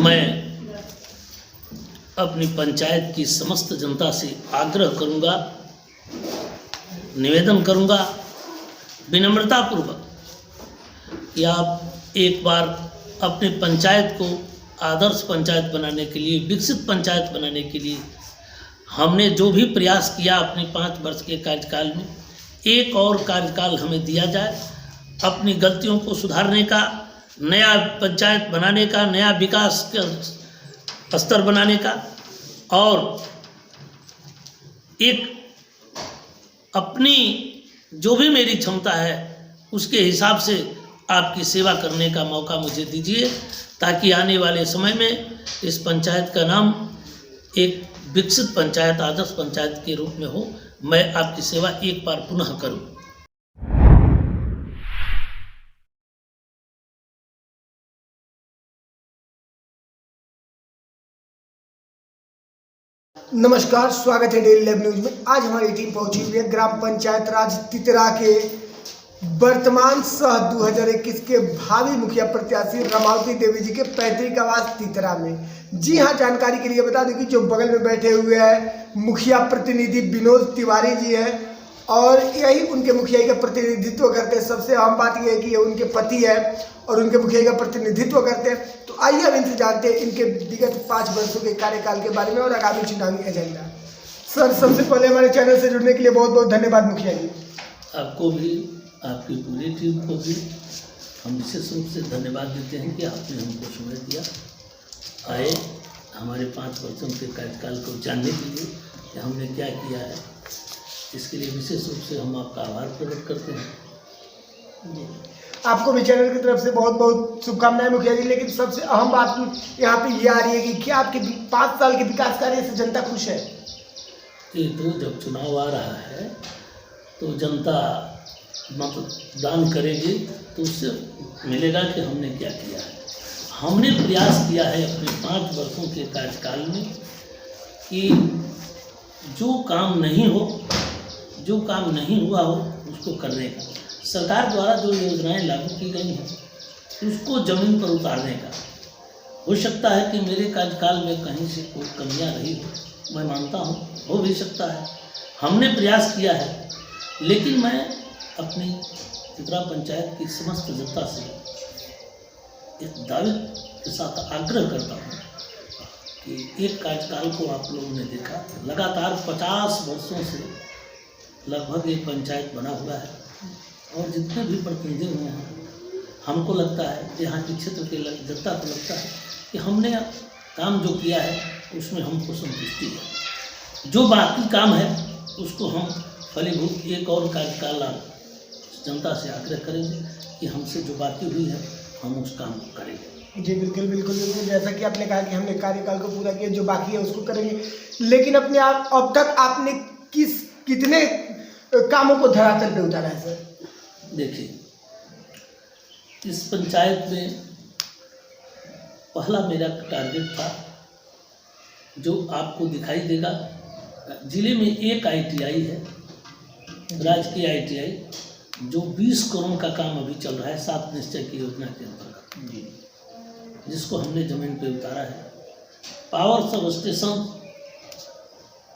मैं अपनी पंचायत की समस्त जनता से आग्रह करूंगा, निवेदन करूंगा विनम्रतापूर्वक कि आप एक बार अपनी पंचायत को आदर्श पंचायत बनाने के लिए, विकसित पंचायत बनाने के लिए हमने जो भी प्रयास किया अपने 5 वर्ष के कार्यकाल में, एक और कार्यकाल हमें दिया जाए अपनी गलतियों को सुधारने का, नया पंचायत बनाने का, नया विकास का स्तर बनाने का और एक अपनी जो भी मेरी क्षमता है उसके हिसाब से आपकी सेवा करने का मौका मुझे दीजिए, ताकि आने वाले समय में इस पंचायत का नाम एक विकसित पंचायत, आदर्श पंचायत के रूप में हो। मैं आपकी सेवा एक बार पुनः करूं। नमस्कार, स्वागत है डेली लाइव न्यूज में। आज हमारी टीम पहुंची हुई है ग्राम पंचायत राज तितरा के वर्तमान सह 2021 के भावी मुखिया प्रत्याशी रमावती देवी जी के पैतृक आवास तितरा में। जी हां, जानकारी के लिए बता दें कि जो बगल में बैठे हुए हैं मुखिया प्रतिनिधि विनोद तिवारी जी हैं और यही उनके मुखिया का प्रतिनिधित्व करते हैं। सबसे अहम बात यह है कि ये उनके पति है और उनके मुखिया का प्रतिनिधित्व करते हैं। तो आइए अब इनसे जानते हैं इनके विगत 5 वर्षों के कार्यकाल के बारे में और आगामी चुनावी एजेंडा। सर, सबसे पहले हमारे चैनल से जुड़ने के लिए बहुत बहुत धन्यवाद मुखिया जी। आपको भी, आपकी पूरी टीम को भी हम विशेष रूप से धन्यवाद देते हैं कि आपने हमको समय दिया, आए हमारे 5 वर्षों के कार्यकाल को जानने के लिए कि हमने क्या किया है। इसके लिए विशेष रूप से हम आपका आभार प्रकट करते हैं। जी, आपको भी चैनल की तरफ से बहुत बहुत शुभकामनाएं मुखिया जी। लेकिन सबसे अहम बात यहाँ पे ये आ रही है कि क्या आपके 5 साल के विकास कार्य से जनता खुश है? ये तो जब चुनाव आ रहा है तो जनता मतदान करेगी तो उससे मिलेगा कि हमने क्या किया है। हमने प्रयास किया है अपने 5 वर्षों के कार्यकाल में कि जो काम नहीं हो, जो काम नहीं हुआ हो उसको करने का, सरकार द्वारा जो योजनाएं लागू की गई हैं उसको ज़मीन पर उतारने का। हो सकता है कि मेरे कार्यकाल में कहीं से कोई कमियां रही हो, मैं मानता हूं, हो भी सकता है। हमने प्रयास किया है, लेकिन मैं अपनी तितरा पंचायत की समस्त जनता से इस दावे के साथ आग्रह करता हूं कि एक कार्यकाल को आप लोगों ने देखा, लगातार 50 वर्षों से लगभग एक पंचायत बना हुआ है और जितने भी प्रतिनिधि हुए हैं, हमको लगता है, यहाँ के क्षेत्र के जनता को लगता है कि हमने काम जो किया है उसमें हमको संतुष्टि है। जो बाकी काम है उसको हम फलीभूत एक और कार्यकाल जनता से आग्रह करेंगे कि हमसे जो बाकी हुई है हम उस काम को करेंगे। जी बिल्कुल बिल्कुल बिल्कुल, जैसा कि आपने कहा कि हमने कार्यकाल को पूरा किया, जो बाकी है उसको करेंगे। लेकिन अपने आप अब तक आपने कितने कामों को धरातल पे उतारा है सर? देखिए, इस पंचायत में पहला मेरा टारगेट था जो आपको दिखाई देगा। जिले में एक ITI है, राजकीय ITI, जो 20 करोड़ का काम अभी चल रहा है 7 निश्चय की योजना के अंतर्गत, जिसको हमने जमीन पे उतारा है। पावर सब स्टेशन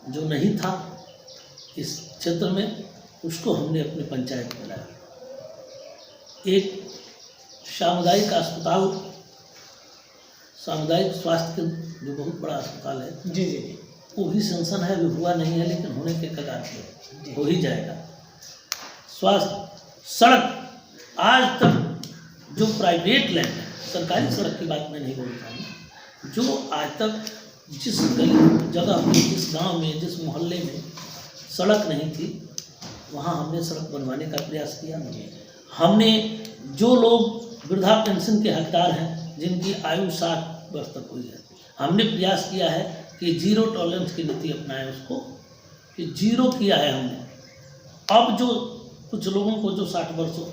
जो नहीं था इस क्षेत्र में, उसको हमने अपने पंचायत में लाया। एक सामुदायिक अस्पताल, सामुदायिक स्वास्थ्य केंद्र जो बहुत बड़ा अस्पताल है, जी जी, वो भी सेंक्शन है, अभी हुआ नहीं है, लेकिन होने के कगार पे हो ही जाएगा। स्वास्थ्य, सड़क, आज तक जो प्राइवेट लैंड है, सरकारी सड़क की बात मैं नहीं बोलता हूँ, जो आज तक जिस गली जगह में, जिस गांव में, जिस मोहल्ले में सड़क नहीं थी, वहाँ हमने सड़क बनवाने का प्रयास किया। हमने जो लोग वृद्धा पेंशन के हकदार हैं, जिनकी आयु 60 वर्ष तक हुई है, हमने प्रयास किया है कि 0 टॉलरेंस की नीति अपनाएं, उसको कि 0 किया है हमने। अब जो कुछ लोगों को जो 60 वर्षों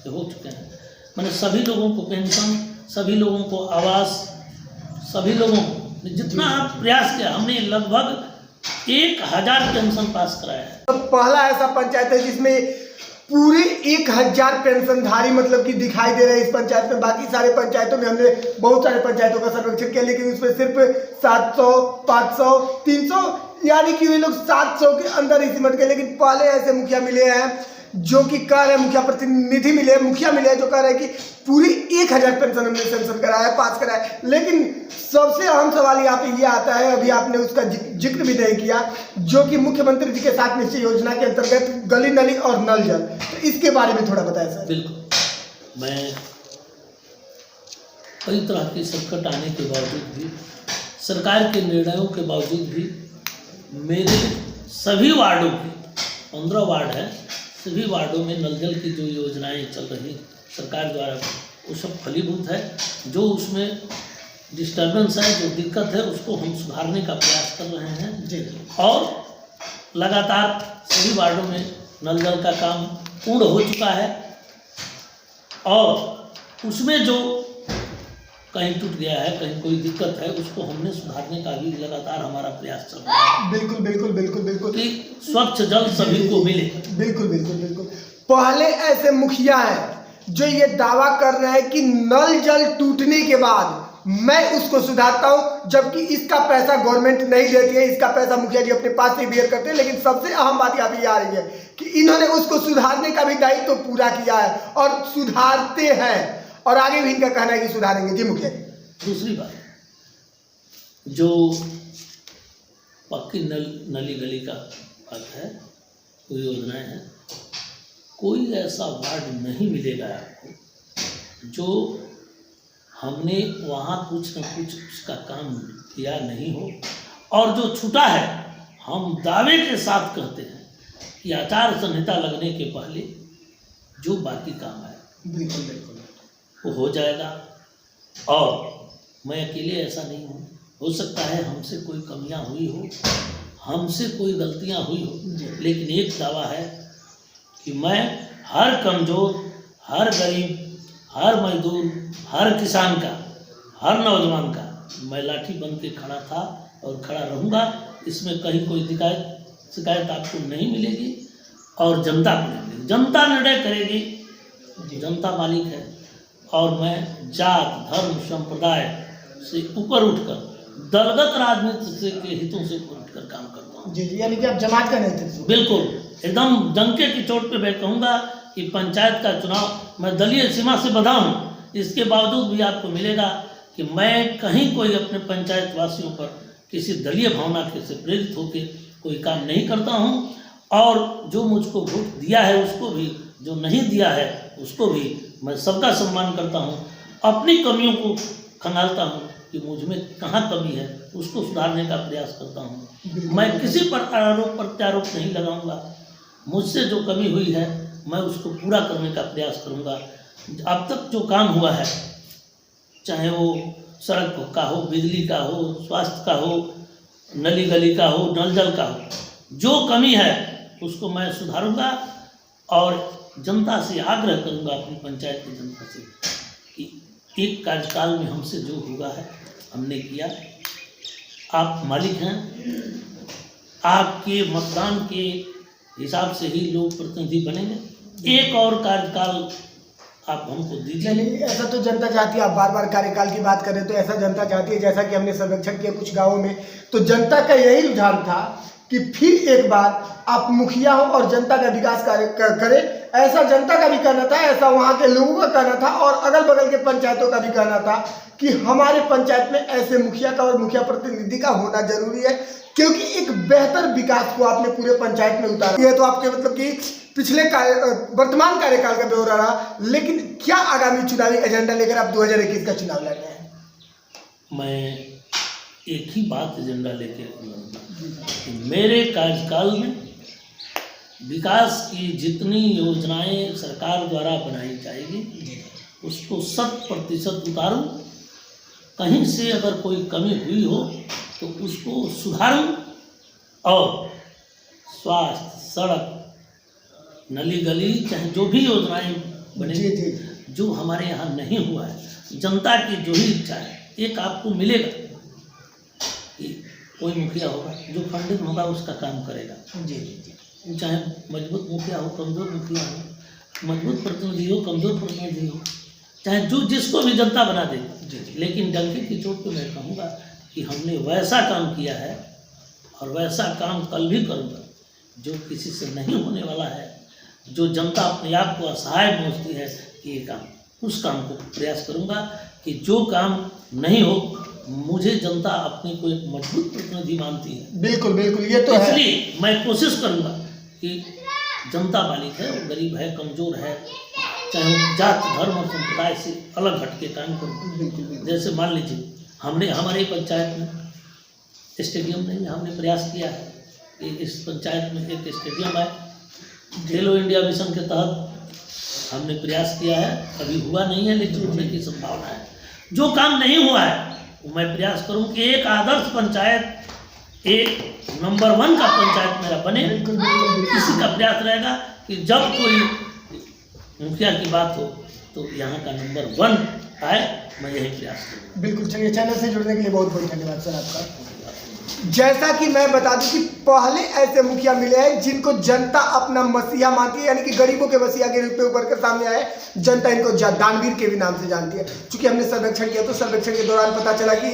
के हो चुके हैं, मैंने सभी लोगों को पेंशन, सभी लोगों को आवास, सभी लोगों को जितना प्रयास किया, हमने लगभग 1000 पेंशन पास कराया है। तो पहला ऐसा पंचायत है जिसमें पूरे 1000 पेंशनधारी मतलब कि दिखाई दे रहे हैं इस पंचायत में। बाकी सारे पंचायतों में हमने बहुत सारे पंचायतों का सर्वेक्षण किया, लेकिन उसमें सिर्फ 700, 500, 300 यानी कि वे लोग 700 के अंदर ही सिमट गए। लेकिन पहले ऐसे मुखिया मिले हैं जो कि कह रहे हैं, मुखिया प्रतिनिधि मिले, मुखिया मिले हैं जो कह रहे हैं कि पूरी 1000 पेंशन हमने सेंक्शन कराया, पास कराया। लेकिन सबसे अहम सवाल यहाँ पे ये आता है, अभी आपने उसका जिक्र भी नहीं किया, जो कि मुख्यमंत्री जी के साथ निश्चय योजना के अंतर्गत गली नली और नल जल, तो इसके बारे में थोड़ा बताएं सर। बिल्कुल, मैं कई तरह के संकट आने के बावजूद भी, सरकार के निर्णयों के बावजूद भी मेरे सभी वार्डों के 15 वार्ड हैं, सभी वार्डों में नल जल की जो योजनाएं चल रही सरकार द्वारा वो सब फलीभूत है। जो उसमें डिस्टर्बेंस है, जो दिक्कत है, उसको हम सुधारने का प्रयास कर रहे हैं जी। और लगातार सभी वार्डों में नल जल का काम पूर्ण हो चुका है और उसमें जो कहीं टूट गया है, कहीं कोई दिक्कत है, उसको हमने सुधारने का भी लगातार हमारा प्रयास चल रहा है। बिल्कुल बिल्कुल बिल्कुल बिल्कुल कि स्वच्छ जल सभी को मिले। बिल्कुल बिल्कुल बिल्कुल। पहले ऐसे मुखिया हैं जो ये दावा कर रहे हैं कि नल जल टूटने के बाद मैं उसको सुधारता हूं, जबकि इसका पैसा गवर्नमेंट नहीं देती है, इसका पैसा मुखिया जी अपने पास से बियर करते हैं। लेकिन सबसे अहम बात यहाँ पे ये आ रही है कि इन्होंने उसको सुधारने का भी दायित्व तो पूरा किया है और सुधारते हैं और आगे भी इनका कहना है कि सुधारेंगे। जी मुखिया जी। दूसरी बात, जो पक्की नली गली का बात है, कोई योजनाएं हैं, कोई ऐसा वार्ड नहीं मिलेगा आपको जो हमने वहाँ कुछ न कुछ उसका काम किया नहीं हो। और जो छूटा है, हम दावे के साथ कहते हैं कि आचार संहिता लगने के पहले जो बाकी काम है बिल्कुल बिल्कुल वो हो जाएगा। और मैं अकेले ऐसा नहीं हूँ, हो सकता है हमसे कोई कमियाँ हुई हो, हमसे कोई गलतियाँ हुई हो, लेकिन एक दावा है कि मैं हर कमज़ोर, हर गरीब, हर मजदूर, हर किसान का, हर नौजवान का मैं लाठी बन के खड़ा था और खड़ा रहूँगा। इसमें कहीं कोई शिकायत आपको नहीं मिलेगी और जनता को नहीं मिलेगी। जनता निर्णय करेगी, जनता मालिक है। और मैं जात, धर्म, संप्रदाय से ऊपर उठकर दलगत राजनीति से के हितों से ऊपर उठकर काम करता हूँ। जी, यानी कि आप जमात का नेतृत्व। बिल्कुल, एकदम डंके की चोट पे मैं कहूँगा कि पंचायत का चुनाव मैं दलीय सीमा से बधा हूँ। इसके बावजूद भी आपको मिलेगा कि मैं कहीं कोई अपने पंचायत वासियों पर किसी दलीय भावना से प्रेरित होकर कोई काम नहीं करता हूँ। और जो मुझको वोट दिया है उसको भी, जो नहीं दिया है उसको भी मैं सबका सम्मान करता हूँ। अपनी कमियों को खंगालता हूँ कि मुझ में कहाँ कमी है, उसको सुधारने का प्रयास करता हूँ। मैं किसी पर आरोप प्रत्यारोप नहीं लगाऊंगा। मुझसे जो कमी हुई है मैं उसको पूरा करने का प्रयास करूंगा। अब तक जो काम हुआ है, चाहे वो सड़क का हो, बिजली का हो, स्वास्थ्य का हो, नली गली का हो, नल जल का हो, जो कमी है उसको मैं सुधारूंगा। और जनता से आग्रह करूंगा, अपनी पंचायत की जनता से, कि एक कार्यकाल में हमसे जो हुआ है हमने किया। आप मालिक हैं, आपके मतदान के हिसाब से ही लोग प्रतिनिधि बनेंगे। एक और कार्यकाल आप हमको दीजिए। नहीं, ऐसा तो जनता चाहती है। आप बार बार कार्यकाल की बात करें तो ऐसा जनता चाहती है, जैसा कि हमने सर्वेक्षण किया कुछ गाँवों में, तो जनता का यही रुझान था कि फिर एक बार आप मुखिया हो और जनता का विकास कार्य करें। ऐसा जनता का भी कहना था, ऐसा वहाँ के लोगों का कहना था और अगल बगल के पंचायतों का भी कहना था कि हमारे पंचायत में ऐसे मुखिया का और मुखिया प्रतिनिधि का होना जरूरी है, क्योंकि एक बेहतर विकास को आपने पूरे पंचायत में उतारा। ये तो आपके मतलब कि पिछले वर्तमान कार्यकाल का ब्यौरा रहा, लेकिन क्या आगामी चुनावी एजेंडा लेकर आप 2021 का चुनाव लड़ रहे हैं? मैं एक ही बात एजेंडा लेकर मेरे कार्यकाल में विकास की जितनी योजनाएं सरकार द्वारा बनाई जाएगी उसको 100% उतारूं। कहीं से अगर कोई कमी हुई हो तो उसको सुधारूं। और स्वास्थ्य, सड़क, नली गली, चाहे जो भी योजनाएं बनेगी, जो हमारे यहाँ नहीं हुआ है, जनता की जो ही इच्छा है, एक आपको मिलेगा कि कोई मुखिया होगा जो फंडिंग होगा उसका काम करेगा। जी, चाहे मजबूत मुखिया हो, कमजोर मुखिया हो, मजबूत प्रतिनिधि हो, कमजोर प्रतिनिधि हो, चाहे जो जिसको भी जनता बना दे, लेकिन डंके की चोट पे मैं कहूँगा कि हमने वैसा काम किया है और वैसा काम कल भी करूँगा जो किसी से नहीं होने वाला है। जो जनता अपने आप को असहाय समझती है कि ये काम, उस काम को प्रयास करूँगा कि जो काम नहीं हो, मुझे जनता अपने को एक मजबूत प्रतिनिधि मानती है। बिल्कुल बिल्कुल, ये तो है। इसलिए मैं कोशिश करूँगा कि जनता मालिक है, वो गरीब है, कमज़ोर है, चाहे वो जात धर्म और संप्रदाय से अलग हट के काम करूँ। जैसे मान लीजिए हमने हमारे पंचायत में स्टेडियम नहीं, हमने प्रयास किया है कि इस पंचायत में एक स्टेडियम है। खेलो इंडिया मिशन के तहत हमने प्रयास किया है, अभी हुआ नहीं है लेकिन होने की संभावना है। जो काम नहीं हुआ है मैं प्रयास करूं कि एक आदर्श पंचायत, एक नंबर 1 का पंचायत मेरा बने। इसी का प्रयास रहेगा कि जब कोई मुखिया की बात हो तो यहाँ का नंबर 1 आए, मैं यही प्रयास करूँ। बिल्कुल, चलिए चैनल से जुड़ने के लिए बहुत बहुत धन्यवाद सर आपका। जैसा कि मैं बता दूं कि पहले ऐसे मुखिया मिले हैं जिनको जनता अपना मसीहा मानती है, यानी कि गरीबों के मसीहा के रूप में उभर कर सामने आए। जनता इनको दानवीर के भी नाम से जानती है। चूंकि हमने सर्वेक्षण किया तो सर्वेक्षण के दौरान पता चला कि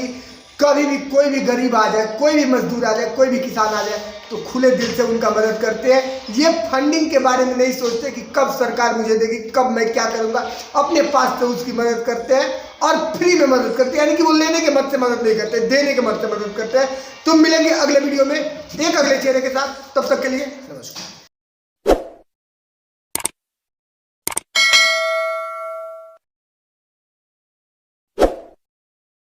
कभी भी कोई भी गरीब आ जाए, कोई भी मजदूर आ जाए, कोई भी किसान आ जाए तो खुले दिल से उनका मदद करते हैं। ये फंडिंग के बारे में नहीं सोचते कि कब सरकार मुझे देगी, कब मैं क्या करूंगा, अपने पास से उसकी मदद करते हैं और फ्री में मदद करते हैं। यानी कि वो लेने के मत से मदद नहीं करते, देने के मत से मदद करते हैं। तुम मिलेंगे अगले वीडियो में एक अगले चेहरे के साथ, तब तक के लिए नमस्कार।